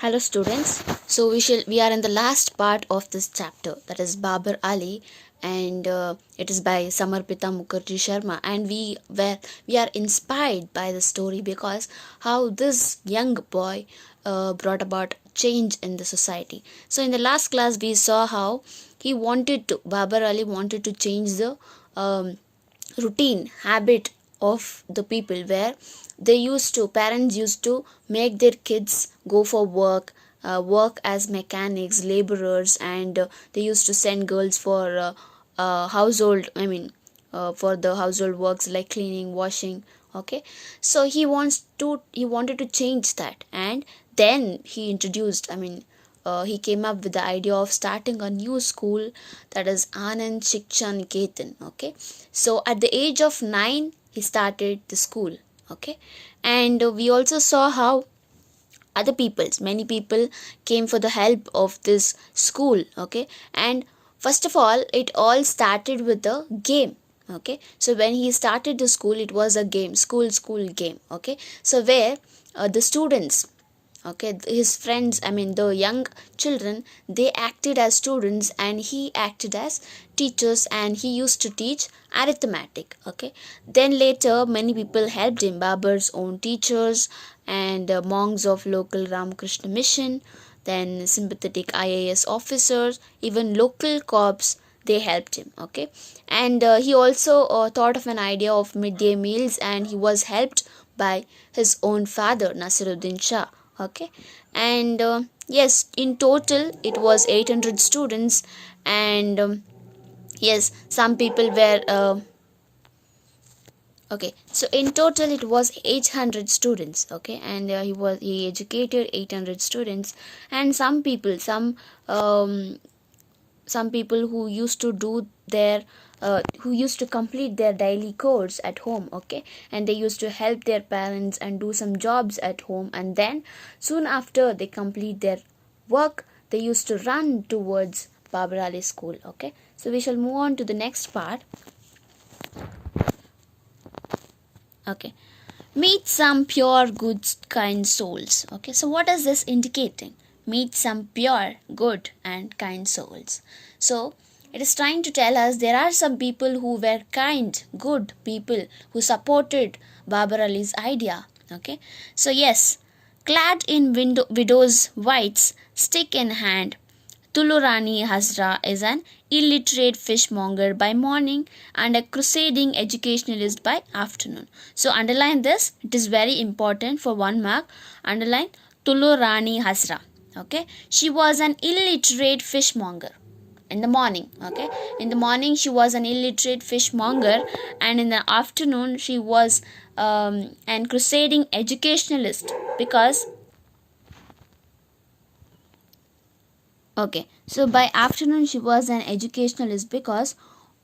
Hello students. We are in the last part of this chapter, that is Babar Ali, and it is by Samarpita Mukherjee Sharma, and we are inspired by the story because how this young boy brought about change in the society. So in the last class we saw how Babar Ali wanted to change the um, routine habit of the people, where parents used to make their kids go for work as mechanics, laborers, and they used to send girls for household I mean for the household works like cleaning, washing. Okay, so he wanted to change that, and then he came up with the idea of starting a new school, that is Anand Shiksha Niketan. Okay, so at the age of 9 he started the school. Okay, and we also saw how many people came for the help of this school. Okay, and first of all it all started with a game. Okay, so when he started the school, it was a game, school game. Okay, so where the students, okay, his friends, the young children, they acted as students and he acted as teachers, and he used to teach arithmetic. Okay, then later many people helped him, Babar's own teachers and monks of local Ramakrishna mission, then sympathetic IAS officers, even local cops, they helped him. Okay, and he also thought of an idea of midday meals, and he was helped by his own father, Nasiruddin Shah. Okay, and yes, in total it was 800 students, and yes, some people were okay, so in total it was 800 students. Okay, and he educated 800 students, and some people who used to do their who used to complete their daily chores at home. Okay, and they used to help their parents and do some jobs at home, and then soon after they complete their work, they used to run towards Babar Ali school. Okay, so we shall move on to the next part. Okay, meet some pure good kind souls. Okay, so what is this indicating? Meet some pure good and kind souls. So it is trying to tell us there are some people who were kind, good people who supported Babar Ali's idea. Okay, so yes, clad in widow's whites, stick in hand, Tulurani Hazra is an illiterate fishmonger by morning and a crusading educationalist by afternoon. So underline this, it is very important for 1 mark. Underline Tulurani Hazra. Okay, she was an illiterate fishmonger in the morning. Okay, in the morning she was an illiterate fishmonger, and in the afternoon she was an crusading educationalist because okay, so by afternoon she was an educationalist because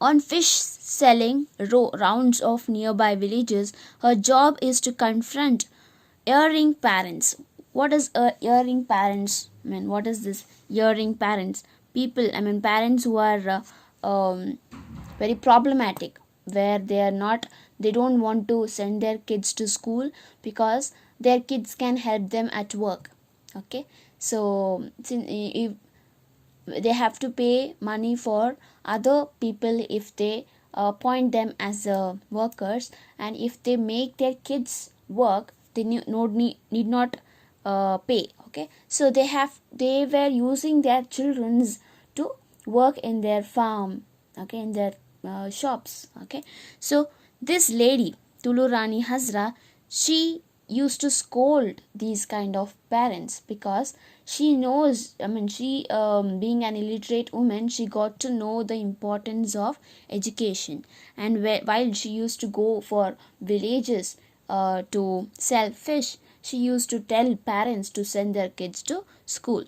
on fish selling rounds of nearby villages, her job is to confront erring parents. What is erring parents? What is this erring parents? People, parents who are very problematic, where they don't want to send their kids to school because their kids can help them at work. Okay, so if they have to pay money for other people if they appoint them as workers, and if they make their kids work, they need not pay. Okay, so they were using their children's to work in their farm. Okay, in their shops. Okay, so this lady Tulu Rani Hazra, she used to scold these kind of parents because she knows, she being an illiterate woman, she got to know the importance of education, and while she used to go for villages to sell fish, she used to tell parents to send their kids to school.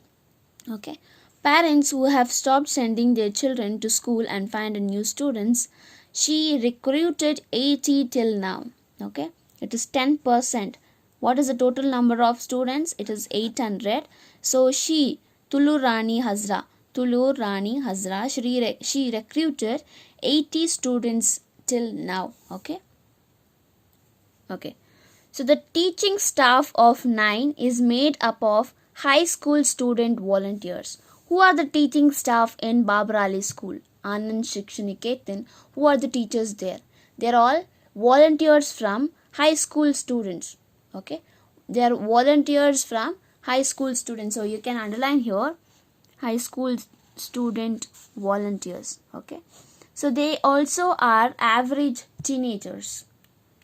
Okay, parents who have stopped sending their children to school and find a new students, she recruited 80 till now. Okay, it is 10%. What is the total number of students? It is 800. So she, Tulu Rani Hazra, she recruited 80 students till now. Okay. Okay. So the teaching staff of 9 is made up of high school student volunteers. Who are the teaching staff in Babar Ali School? Anand Shikshaniketan. Who are the teachers there? They are all volunteers from high school students. Okay, they are volunteers from high school students. So you can underline here high school student volunteers. Okay, so they also are average teenagers.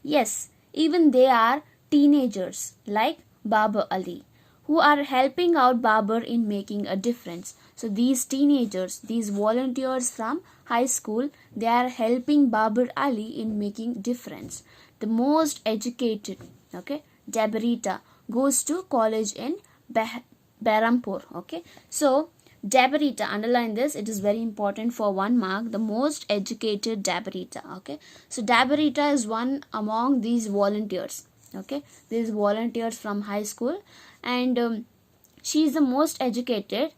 Yes, even they are teenagers like Babar Ali, who are helping out Babar in making a difference. So these teenagers, these volunteers from high school, they are helping Babar Ali in making difference. The most educated, okay, Debarita goes to college in Berhampur. Okay, so Debarita, underline this, it is very important for 1 mark. The most educated Debarita. Okay, so Debarita is one among these volunteers. Okay, these volunteers from high school, and she is the most educated,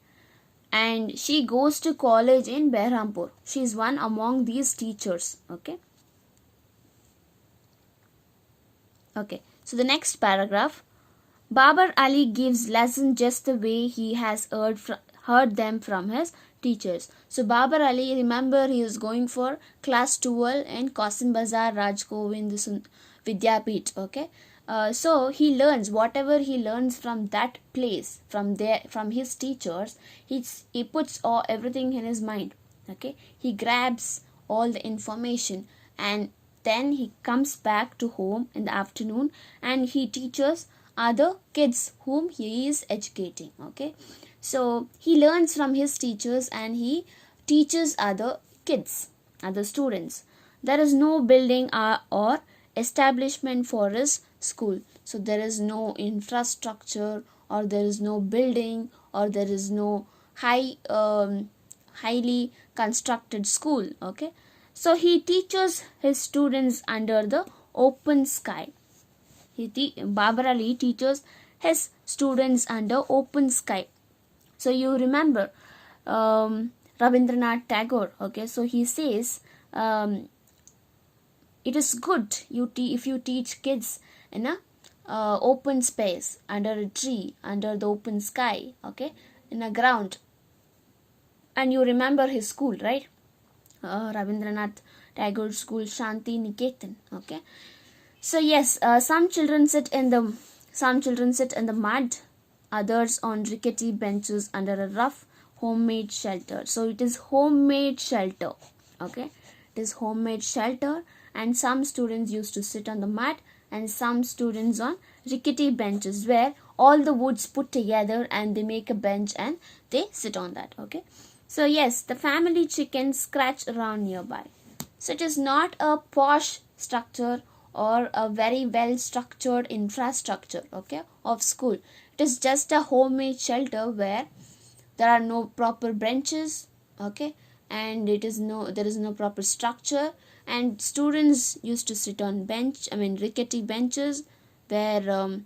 and she goes to college in Berhampur. She is one among these teachers. Okay, okay, so the next paragraph. Babar Ali gives lessons just the way he has heard them from his teachers. So Babar Ali, remember, he is going for class 12 in Qasim Bazar Raj Govind Vidyapit. Okay, so he learns whatever he learns from that place, from his teachers. He puts everything in his mind. Okay, he grabs all the information, and then he comes back to home in the afternoon, and he teaches other kids whom he is educating. Okay, so he learns from his teachers and he teaches other kids, other students. There is no building or establishment for his school. So there is no infrastructure, or there is no building, or there is no highly constructed school. Okay, so he teaches his students under the open sky. Babar Ali teaches his students under open sky. So you remember Rabindranath Tagore. Okay, so he says it is good if you teach kids in a open space, under a tree, under the open sky. Okay, in a ground. And you remember his school, right? Rabindranath Tagore School, Shanti Niketan. Okay, so yes, some children sit in the mud, others on rickety benches under a rough homemade shelter. So it is homemade shelter. Okay, it is homemade shelter, and some students used to sit on the mud, and some students on rickety benches where all the woods put together and they make a bench and they sit on that. Okay, so yes, the family chickens scratch around nearby. So it is not a posh structure or a very well structured infrastructure, okay, of school. It is just a homemade shelter where there are no proper benches. Okay, and there is no proper structure, and students used to sit on rickety benches where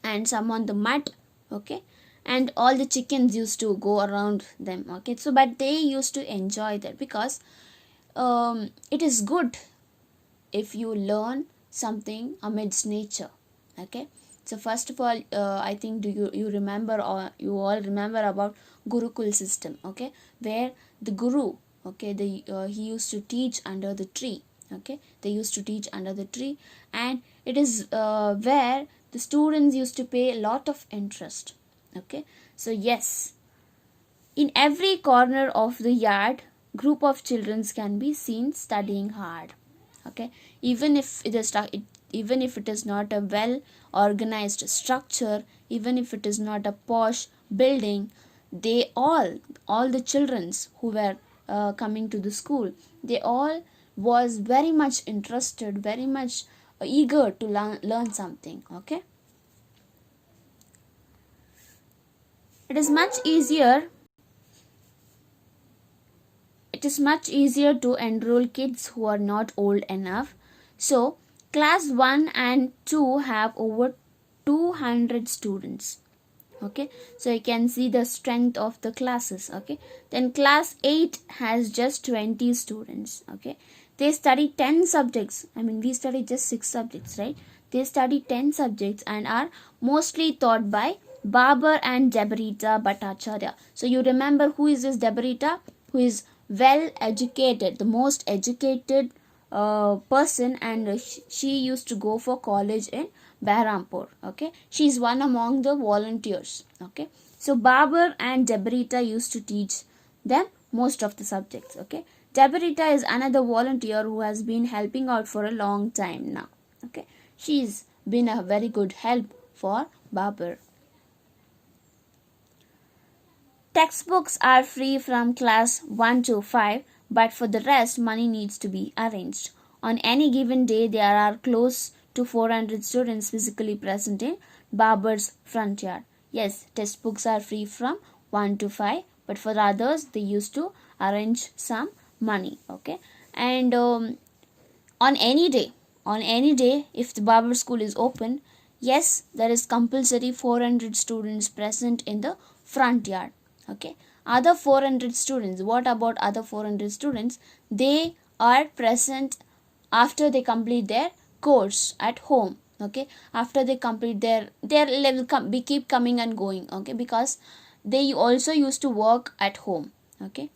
and some on the mud. Okay, and all the chickens used to go around them. Okay, so but they used to enjoy that, because it is good if you learn something amidst nature. Okay, so first of all, I think you remember, or you all remember about Gurukul system. Okay, where the guru, okay, he used to teach under the tree. Okay, they used to teach under the tree, and it is where the students used to pay a lot of interest. Okay, so yes, in every corner of the yard, group of children can be seen studying hard. Okay, even if it is not a well organized structure, even if it is not a posh building, they all the children who were coming to the school, they all was very much interested, very much eager to learn something. Okay, it is much easier to enroll kids who are not old enough. So class 1 and 2 have over 200 students. Okay, so you can see the strength of the classes. Okay, then class 8 has just 20 students. Okay, they study 10 subjects. We study just 6 subjects, right? They study 10 subjects and are mostly taught by Babar and Debarita Bhattacharya. So you remember who is this Debarita? Who is well educated, the most educated person, and she used to go for college in Behrampur. Okay, she is one among the volunteers. Okay, so Babar and Debarita used to teach them most of the subjects. Okay, Debarita is another volunteer who has been helping out for a long time now. Okay, she's been a very good help for Babar. Textbooks are free from class 1 to 5, but for the rest, money needs to be arranged. On any given day, there are close to 400 students physically present in Babar's front yard. Yes, textbooks are free from 1 to 5, but for others, they used to arrange some money. Okay, and on any day, if the Babar school is open, yes, there is compulsory 400 students present in the front yard. Okay, other 400 students, what about other 400 students? They are present after they complete their course at home. Okay, after they complete their level, we keep coming and going. Okay, because they also used to work at home. Okay,